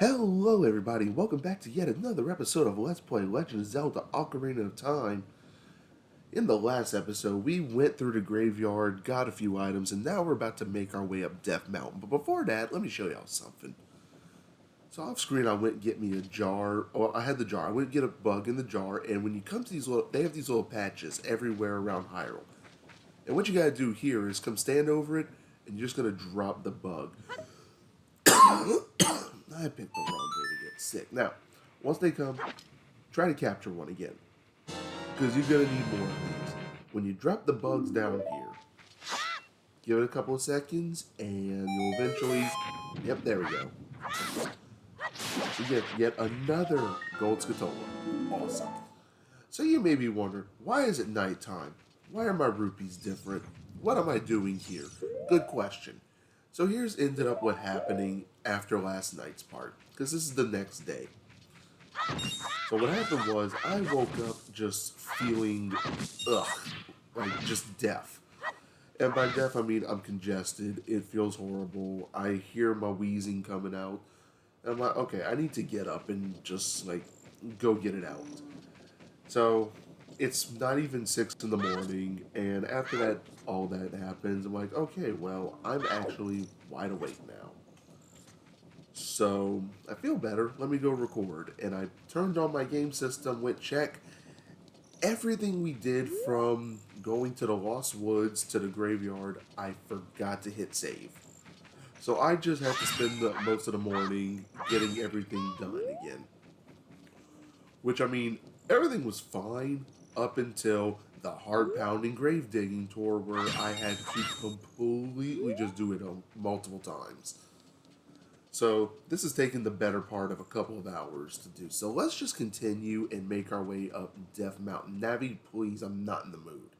Hello everybody, welcome back to yet another episode of Let's Play Legend of Zelda Ocarina of Time. In the last episode, we went through the graveyard, got a few items, and now we're about to make our way up Death Mountain. But before that, let me show y'all something. So off screen, I went and get me a jar. Well, I had the jar. I went and get a bug in the jar, and when you come to these little, they have these little patches everywhere around Hyrule. And what you gotta do here is come stand over it, and you're just gonna drop the bug. I picked the wrong day to get sick. Now, once they come, try to capture one again. Because you're going to need more of these. When you drop the bugs down here, give it a couple of seconds, and you'll eventually... Yep, there we go. You get yet another gold scatola. Awesome. So you may be wondering, why is it nighttime? Why are my rupees different? What am I doing here? Good question. So here's ended up what happening after last night's part, because this is the next day. So what happened was, I woke up just feeling, like just deaf. And by deaf, I mean I'm congested, it feels horrible, I hear my wheezing coming out. And I'm like, okay, I need to get up and just, like, go get it out. So, it's not even 6 in the morning, and after that, all that happens, I'm like, okay, well, I'm actually wide awake now. So, I feel better, let me go record. And I turned on my game system, went check. Everything we did from going to the Lost Woods to the graveyard, I forgot to hit save. So I just had to spend most of the morning getting everything done again. Which, I mean, everything was fine up until the hard-pounding grave digging tour where I had to completely just do it multiple times. So this has taken the better part of a couple of hours to do. So let's just continue and make our way up Death Mountain. Navi, please, I'm not in the mood.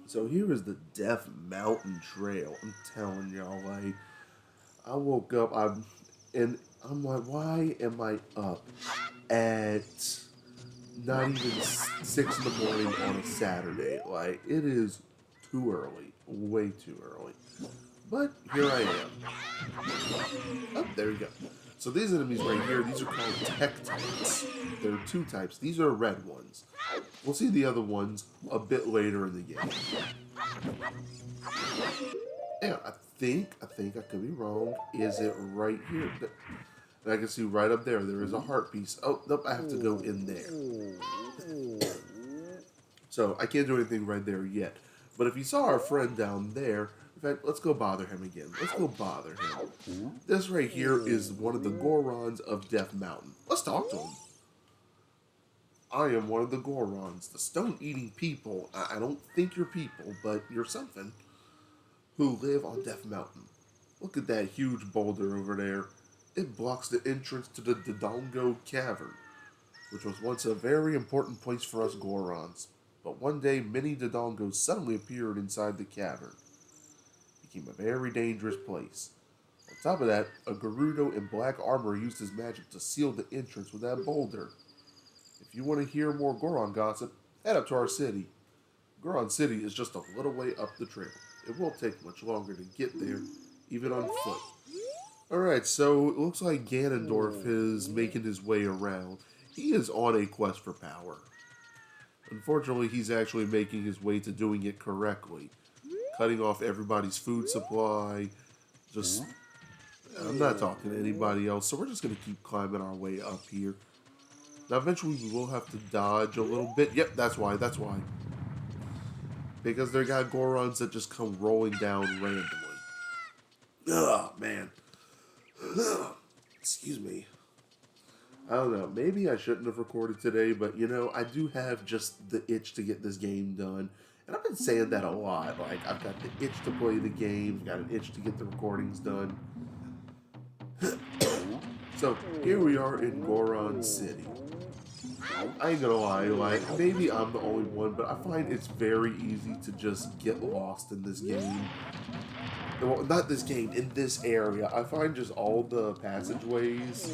So here is the Death Mountain Trail. I'm telling y'all, like, I woke up, and I'm like, why am I up at not even 6 in the morning on a Saturday? Like, it is too early, way too early. But here I am. Oh, there you go. So these enemies right here, these are called tech types. There are 2 types. These are red ones. We'll see the other ones a bit later in the game. Yeah, I think I could be wrong. Is it right here? And I can see right up there, there is a heart piece. Oh, nope, I have to go in there. So I can't do anything right there yet. But if you saw our friend down there, in fact, let's go bother him again. Let's go bother him. This right here is one of the Gorons of Death Mountain. Let's talk to him. I am one of the Gorons, the stone-eating people. I don't think you're people, but you're something, who live on Death Mountain. Look at that huge boulder over there. It blocks the entrance to the Dodongo Cavern, which was once a very important place for us Gorons. But one day, many Dodongos suddenly appeared inside the cavern. It became a very dangerous place. On top of that, a Gerudo in black armor used his magic to seal the entrance with that boulder. If you want to hear more Goron gossip, head up to our city. Goron City is just a little way up the trail. It won't take much longer to get there, even on foot. Alright, so it looks like Ganondorf is making his way around. He is on a quest for power. Unfortunately, he's actually making his way to doing it correctly. Cutting off everybody's food supply. I'm not talking to anybody else, so we're just going to keep climbing our way up here. Now, eventually, we will have to dodge a little bit. Yep, that's why. Because they got Gorons that just come rolling down randomly. Ugh, man. Excuse me. I don't know, maybe I shouldn't have recorded today, but, you know, I do have just the itch to get this game done. And I've been saying that a lot. Like, I've got the itch to play the game, I've got an itch to get the recordings done. So, here we are in Goron City. I ain't gonna lie, like, maybe I'm the only one, but I find it's very easy to just get lost in this game. Well, not this game, in this area. I find just all the passageways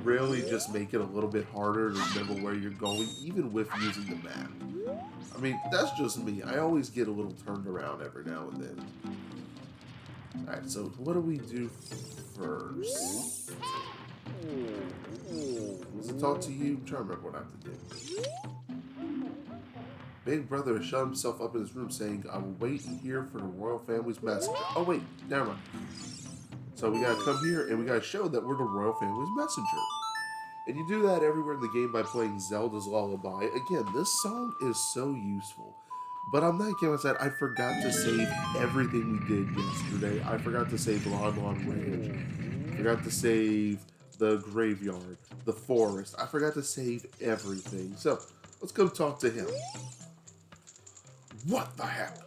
really just make it a little bit harder to remember where you're going, even with using the map. I mean, that's just me. I always get a little turned around every now and then. Alright, so what do we do first? Was it talk to you? I'm trying to remember what I have to do. Big brother has shut himself up in his room saying, I will wait here for the royal family's messenger. Oh wait, never mind. So we gotta come here and we gotta show that we're the royal family's messenger. And you do that everywhere in the game by playing Zelda's Lullaby. Again, this song is so useful. But on that game, I said I forgot to save everything we did yesterday. I forgot to save Lon Lon Ranch. I forgot to save the graveyard, the forest. I forgot to save everything. So, let's go talk to him. What the heck?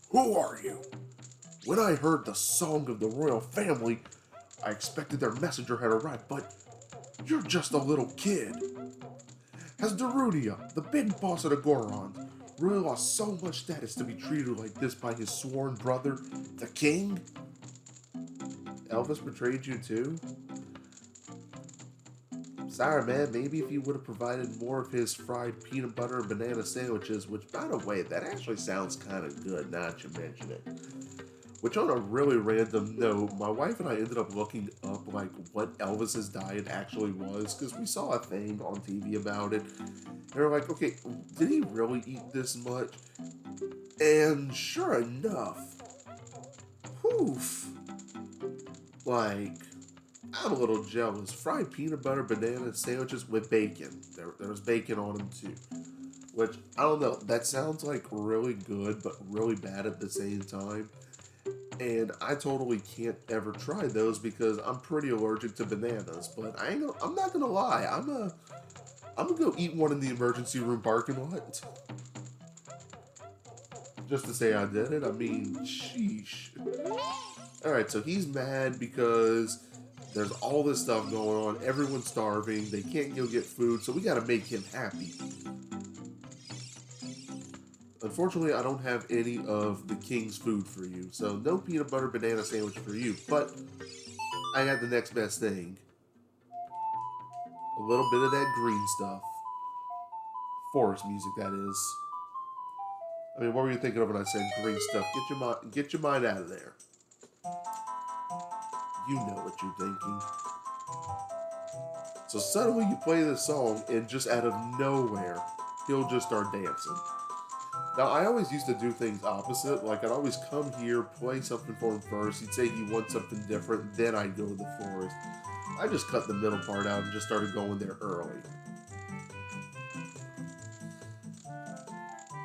Who are you? When I heard the song of the royal family, I expected their messenger had arrived, but you're just a little kid. Has Darunia, the big boss of the Gorons, really lost so much status to be treated like this by his sworn brother, the king? Elvis betrayed you too? Sorry, man, maybe if he would have provided more of his fried peanut butter and banana sandwiches, which, by the way, that actually sounds kind of good now that you mention it. Which, on a really random note, my wife and I ended up looking up, like, what Elvis's diet actually was, because we saw a thing on TV about it. And we're like, okay, did he really eat this much? And sure enough, poof, like, I'm a little jealous. Fried peanut butter banana sandwiches with bacon. There was bacon on them too. Which, I don't know, that sounds like really good, but really bad at the same time. And I totally can't ever try those because I'm pretty allergic to bananas. But I'm not gonna lie, I'm gonna go eat one in the emergency room parking lot. Just to say I did it. I mean, sheesh. Alright, so he's mad because there's all this stuff going on. Everyone's starving. They can't go get food, so we gotta make him happy. Unfortunately, I don't have any of the king's food for you, so no peanut butter banana sandwich for you, but I got the next best thing. A little bit of that green stuff. Forest music, that is. I mean, what were you thinking of when I said green stuff? Get your mind out of there. You know what you're thinking. So suddenly you play this song, and just out of nowhere, he'll just start dancing. Now, I always used to do things opposite. Like, I'd always come here, play something for him first. He'd say he wants something different, then I'd go to the forest. I just cut the middle part out and just started going there early.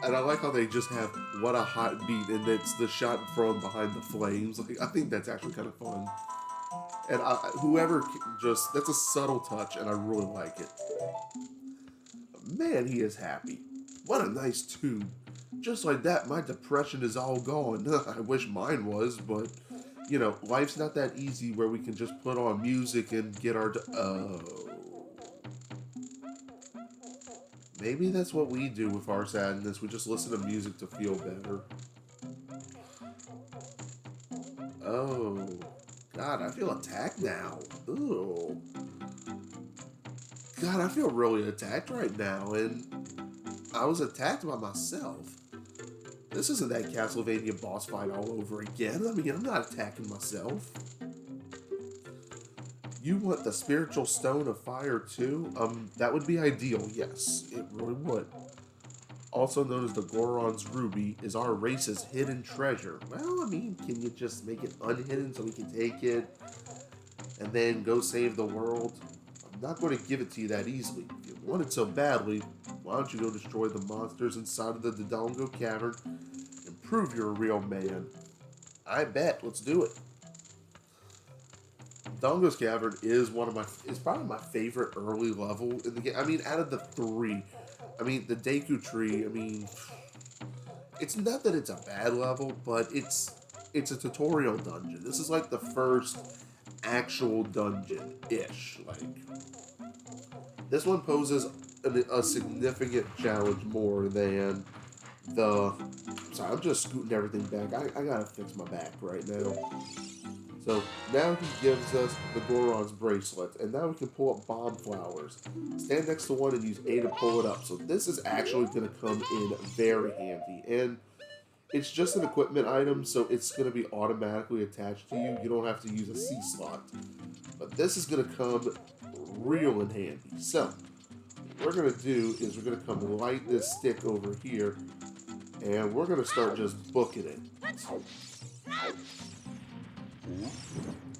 And I like how they just have what a hot beat, and it's the shot from behind the flames. Like, I think that's actually kind of fun. And that's a subtle touch, and I really like it. Man, he is happy. What a nice tune. Just like that, my depression is all gone. I wish mine was, but, you know, life's not that easy where we can just put on music and get our... Maybe that's what we do with our sadness. We just listen to music to feel better. Oh. God, I feel attacked now. Ooh. God, I feel really attacked right now, and I was attacked by myself. This isn't that Castlevania boss fight all over again. I mean, I'm not attacking myself. You want the spiritual stone of fire too? That would be ideal, yes. It really would. Also known as the Goron's Ruby, is our race's hidden treasure. Well, I mean, can you just make it unhidden so we can take it and then go save the world? I'm not going to give it to you that easily. If you want it so badly, why don't you go destroy the monsters inside of the Dodongo Cavern and prove you're a real man? I bet. Let's do it. Dodongo's Cavern is probably my favorite early level in the game. I mean, out of the three, I mean, the Deku Tree, I mean, it's not that it's a bad level, but it's a tutorial dungeon. This is like the first actual dungeon-ish. Like, this one poses a significant challenge more than the... Sorry, I'm just scooting everything back. I gotta fix my back right now. So, now he gives us the Goron's bracelet, and now we can pull up bomb flowers. Stand next to one and use A to pull it up. So this is actually going to come in very handy. And It's just an equipment item, so it's going to be automatically attached to you. You don't have to use a C slot. But this is going to come real in handy. So, what we're going to do is we're going to come light this stick over here, and we're going to start just booking it.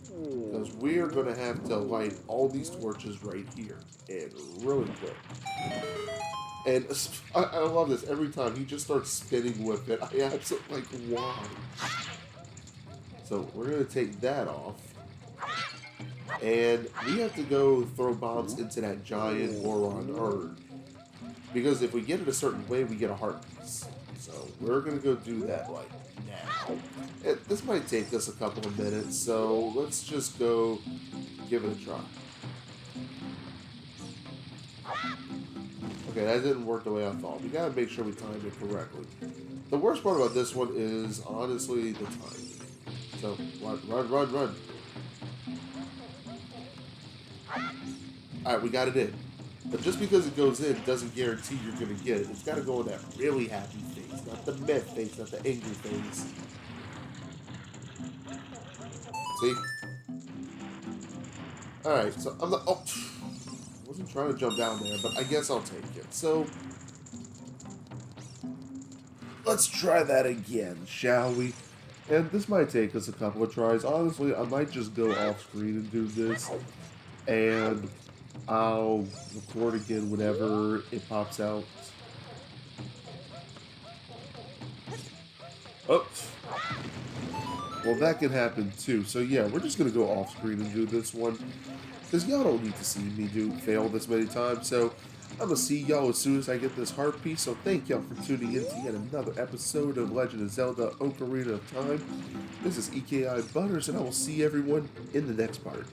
Because we are going to have to light all these torches right here, and really quick. And I love this. Every time he just starts spinning with it, I absolutely like, why? So we're going to take that off. And we have to go throw bombs into that giant Goron urn. Because if we get it a certain way, we get a heart piece. So we're going to go do that like now. And this might take us a couple of minutes, so let's just go give it a try. Okay, that didn't work the way I thought. We gotta make sure we time it correctly. The worst part about this one is, honestly, the timing. So, run. Alright, we got it in. But just because it goes in doesn't guarantee you're gonna get it. It's gotta go in that really happy face, not the meh face, not the angry face. See? Alright, so I'm not... Oh, I wasn't trying to jump down there, but I guess I'll take it. So, let's try that again, shall we? And this might take us a couple of tries. Honestly, I might just go off screen and do this. And I'll record again whenever it pops out. Oops. Well, that can happen too. So yeah, we're just going to go off screen and do this one. Because y'all don't need to see me fail this many times. So I'm going to see y'all as soon as I get this heart piece. So thank y'all for tuning in to yet another episode of Legend of Zelda Ocarina of Time. This is EKI Butters, and I will see everyone in the next part.